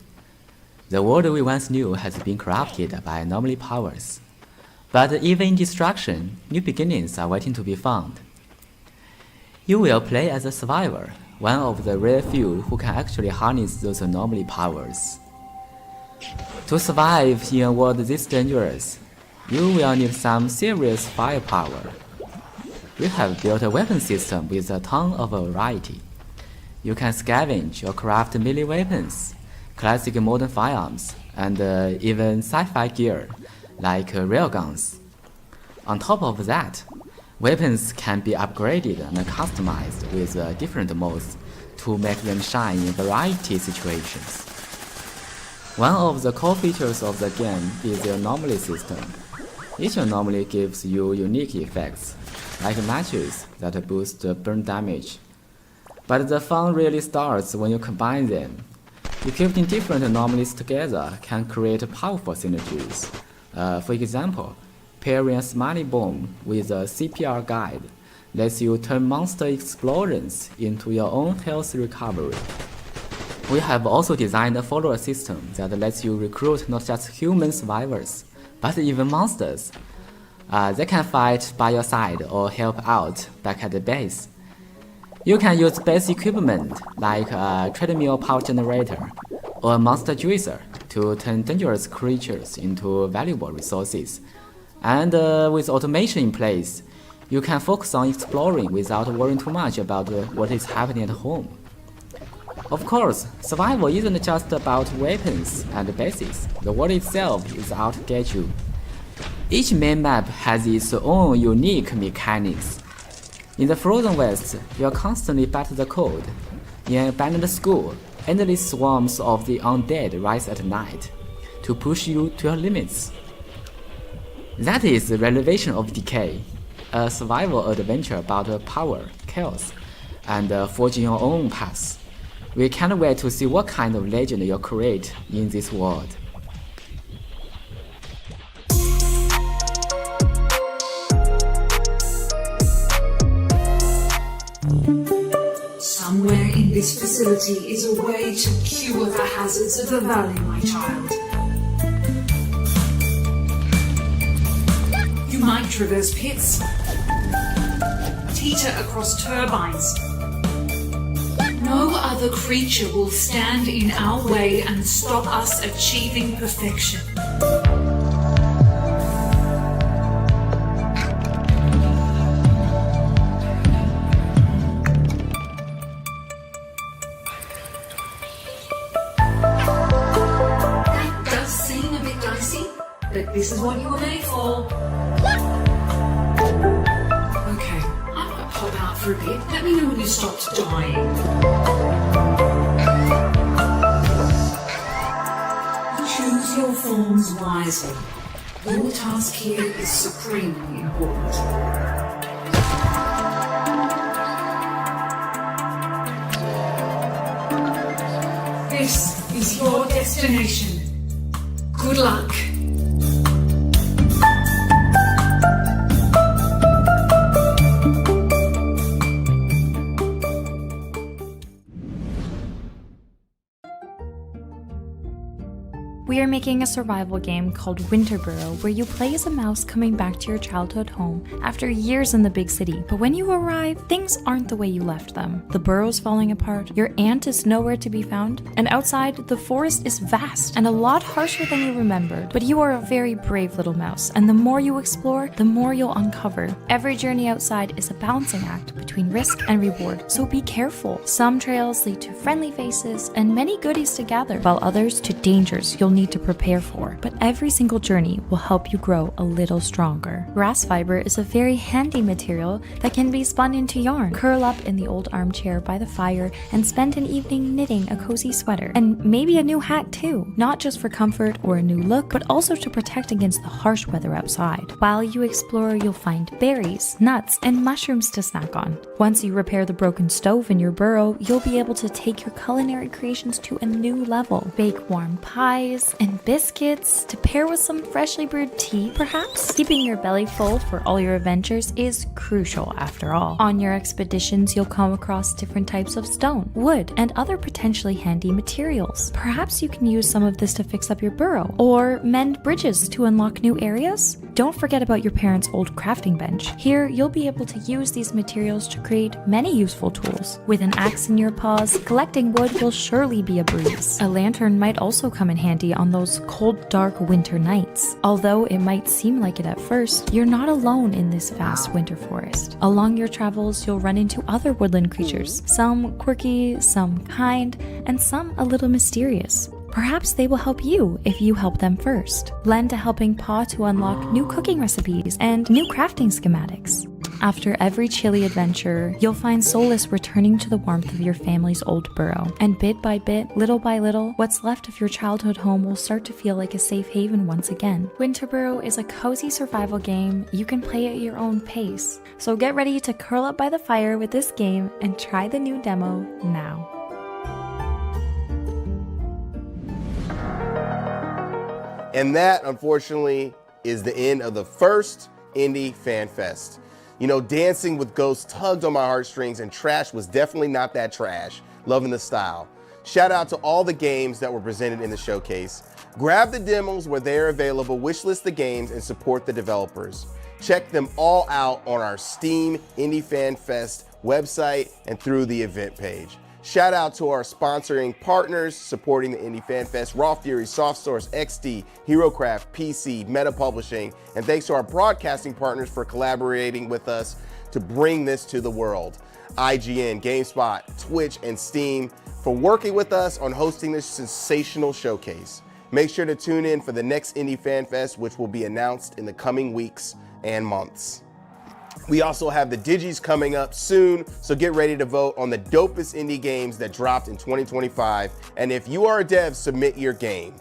The world we once knew has been corrupted by anomaly powers. But even in destruction, new beginnings are waiting to be found. You will play as a survivor, one of the rare few who can actually harness those anomaly powers. To survive in a world this dangerous, you will need some serious firepower. We have built a weapon system with a ton of variety. You can scavenge or craft melee weapons, classic modern firearms, and even sci-fi gear like railguns. On top of that, weapons can be upgraded and customized with different modes to make them shine in variety situations. One of the core features of the game is the anomaly system. Each anomaly gives you unique effects, like matches that boost burn damage. But the fun really starts when you combine them. Equipping different anomalies together can create powerful synergies. For example, pairing a Smiley Bomb with a CPR guide lets you turn monster explosions into your own health recovery. We have also designed a follower system that lets you recruit not just human survivors, but even monsters. They can fight by your side or help out back at the base. You can use base equipment like a treadmill power generator or a monster juicer to turn dangerous creatures into valuable resources. And with automation in place, you can focus on exploring without worrying too much about what is happening at home. Of course, survival isn't just about weapons and bases. The world itself is out to get you. Each main map has its own unique mechanics. In the Frozen West, you are constantly battle the cold. In an abandoned school, endless swarms of the undead rise at night to push you to your limits. That is the Revelation of Decay, a survival adventure about power, chaos, and forging your own path. We can't wait to see what kind of legend you'll create in this world. Somewhere in this facility is a way to cure the hazards of the valley, my child. You might traverse pits, teeter across turbines. No other creature will stand in our way and stop us achieving perfection. That does seem a bit dicey, but this is what you were made for. Okay, I might pop out for a bit. Let me know when you stopped dying. Choose your forms wisely. Your task here is supremely important. This is your destination. Good luck. We are making a survival game called Winterboro, where you play as a mouse coming back to your childhood home after years in the big city. But when you arrive, things aren't the way you left them. The burrow's falling apart, your aunt is nowhere to be found, and outside, the forest is vast and a lot harsher than you remembered. But you are a very brave little mouse, and the more you explore, the more you'll uncover. Every journey outside is a balancing act between risk and reward, so be careful. Some trails lead to friendly faces and many goodies to gather, while others to dangers you'll need to prepare for. But every single journey will help you grow a little stronger. Grass fiber is a very handy material that can be spun into yarn. Curl up in the old armchair by the fire and spend an evening knitting a cozy sweater, and maybe a new hat too, not just for comfort or a new look, but also to protect against the harsh weather outside. While you explore, you'll find berries, nuts, and mushrooms to snack on. Once you repair the broken stove in your burrow, you'll be able to take your culinary creations to a new level. Bake warm pies and biscuits to pair with some freshly brewed tea, perhaps? Keeping your belly full for all your adventures is crucial after all. On your expeditions, you'll come across different types of stone, wood, and other potentially handy materials. Perhaps you can use some of this to fix up your burrow, or mend bridges to unlock new areas? Don't forget about your parents' old crafting bench. Here, you'll be able to use these materials to create many useful tools. With an axe in your paws, collecting wood will surely be a breeze. A lantern might also come in handy on those cold, dark winter nights. Although it might seem like it at first, you're not alone in this vast winter forest. Along your travels, you'll run into other woodland creatures, some quirky, some kind, and some a little mysterious. Perhaps they will help you if you help them first. Lend a helping paw to unlock new cooking recipes and new crafting schematics. After every chilly adventure, you'll find solace returning to the warmth of your family's old burrow. And bit by bit, little by little, what's left of your childhood home will start to feel like a safe haven once again. Winterboro is a cozy survival game you can play at your own pace. So get ready to curl up by the fire with this game and try the new demo now. And that, unfortunately, is the end of the first Indie Fan Fest. You know, Dancing with Ghosts tugged on my heartstrings, and Trash was definitely not that trash. Loving the style. Shout out to all the games that were presented in the showcase. Grab the demos where they're available, wishlist the games, and support the developers. Check them all out on our Steam Indie Fan Fest website and through the event page. Shout out to our sponsoring partners supporting the Indie Fan Fest: Raw Fury, SoftSource, XD, HeroCraft, PC, Meta Publishing, and thanks to our broadcasting partners for collaborating with us to bring this to the world: IGN, GameSpot, Twitch, and Steam for working with us on hosting this sensational showcase. Make sure to tune in for the next Indie Fan Fest, which will be announced in the coming weeks and months. We also have the Digis coming up soon, so get ready to vote on the dopest indie games that dropped in 2025. And if you are a dev, submit your game.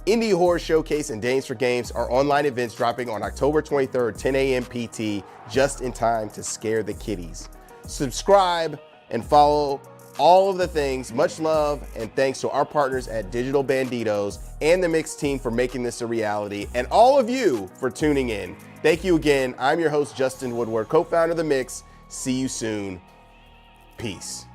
Indie Horror Showcase and Dames for Games are online events dropping on October 23rd, 10 a.m. PT, just in time to scare the kiddies. Subscribe and follow all of the things. Much love and thanks to our partners at Digital Banditos and the Mix team for making this a reality, and all of you for tuning in. Thank you again. I'm your host, Justin Woodward, co-founder of The Mix. See you soon. Peace.